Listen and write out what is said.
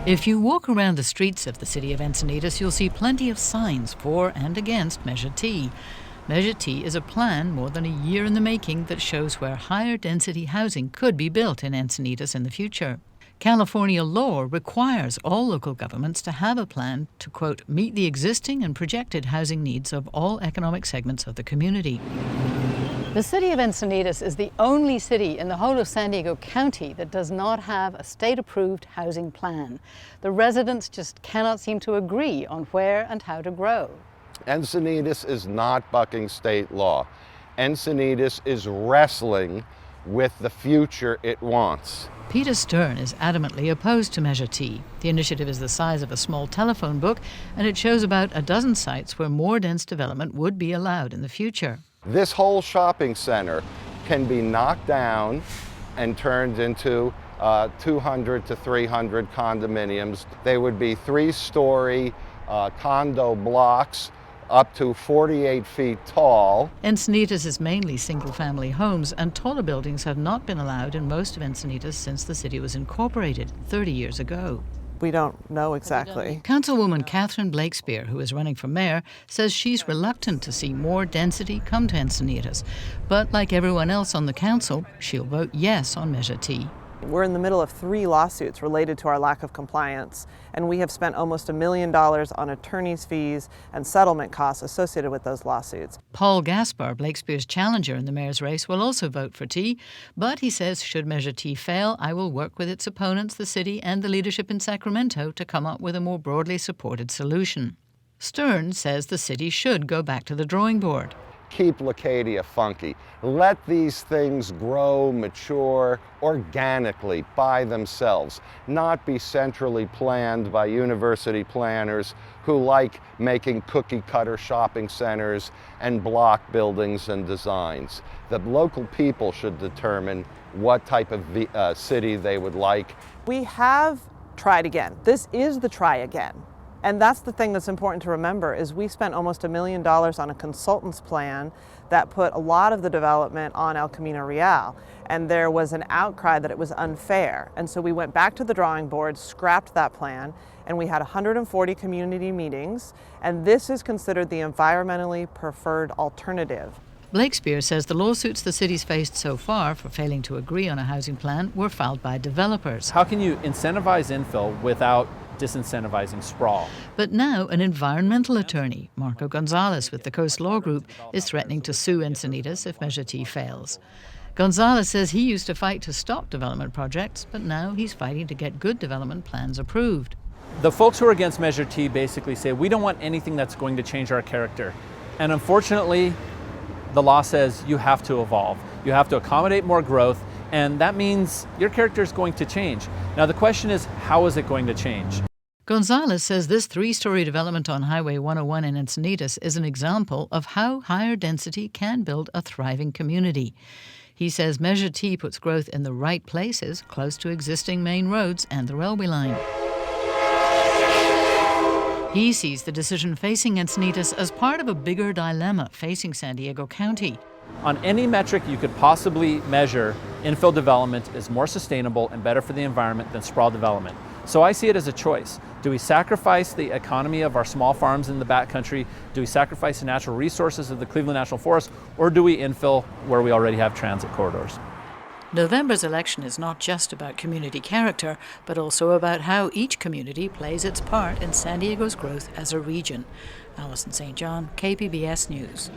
If you walk around the streets of the city of Encinitas, you'll see plenty of signs for and against Measure T. Measure T is a plan more than a year in the making that shows where higher density housing could be built in Encinitas in the future. California law requires all local governments to have a plan to, quote, meet the existing and projected housing needs of all economic segments of the community. The city of Encinitas is the only city in the whole of San Diego County that does not have a state-approved housing plan. The residents just cannot seem to agree on where and how to grow. Encinitas is not bucking state law. Encinitas is wrestling with the future it wants. Peter Stern is adamantly opposed to Measure T. The initiative is the size of a small telephone book, and it shows about a dozen sites where more dense development would be allowed in the future. This whole shopping center can be knocked down and turned into 200 to 300 condominiums. They would be 3-story condo blocks up to 48 feet tall. Encinitas is mainly single-family homes, and taller buildings have not been allowed in most of Encinitas since the city was incorporated 30 years ago. We don't know exactly. Councilwoman Catherine Blakespeare, who is running for mayor, says she's reluctant to see more density come to Encinitas. But like everyone else on the council, she'll vote yes on Measure T. We're in the middle of 3 lawsuits related to our lack of compliance, and we have spent almost $1 million on attorney's fees and settlement costs associated with those lawsuits. Paul Gaspar, Blakespeare's challenger in the mayor's race, will also vote for T, but he says should Measure T fail, I will work with its opponents, the city, and the leadership in Sacramento to come up with a more broadly supported solution. Stern says the city should go back to the drawing board. Keep Leucadia funky. Let these things grow, mature organically by themselves, not be centrally planned by university planners who like making cookie-cutter shopping centers and block buildings and designs. The local people should determine what type of city they would like. We have tried again. This is the try again. And that's the thing that's important to remember is we spent almost $1 million on a consultant's plan that put a lot of the development on El Camino Real. And there was an outcry that it was unfair. And so we went back to the drawing board, scrapped that plan, and we had 140 community meetings. And this is considered the environmentally preferred alternative. Blakespeare says the lawsuits the city's faced so far for failing to agree on a housing plan were filed by developers. How can you incentivize infill without disincentivizing sprawl? But now an environmental attorney, Marco Gonzalez with the Coast Law Group, is threatening to sue Encinitas if Measure T fails. Gonzalez says he used to fight to stop development projects, but now he's fighting to get good development plans approved. The folks who are against Measure T basically say we don't want anything that's going to change our character. And unfortunately, the law says you have to evolve. You have to accommodate more growth, and that means your character is going to change. Now the question is, how is it going to change? Gonzalez says this 3-story development on Highway 101 in Encinitas is an example of how higher density can build a thriving community. He says Measure T puts growth in the right places, close to existing main roads and the railway line. He sees the decision facing Encinitas as part of a bigger dilemma facing San Diego County. On any metric you could possibly measure, infill development is more sustainable and better for the environment than sprawl development. So I see it as a choice. Do we sacrifice the economy of our small farms in the backcountry? Do we sacrifice the natural resources of the Cleveland National Forest? Or do we infill where we already have transit corridors? November's election is not just about community character, but also about how each community plays its part in San Diego's growth as a region. Alison St John, KPBS News.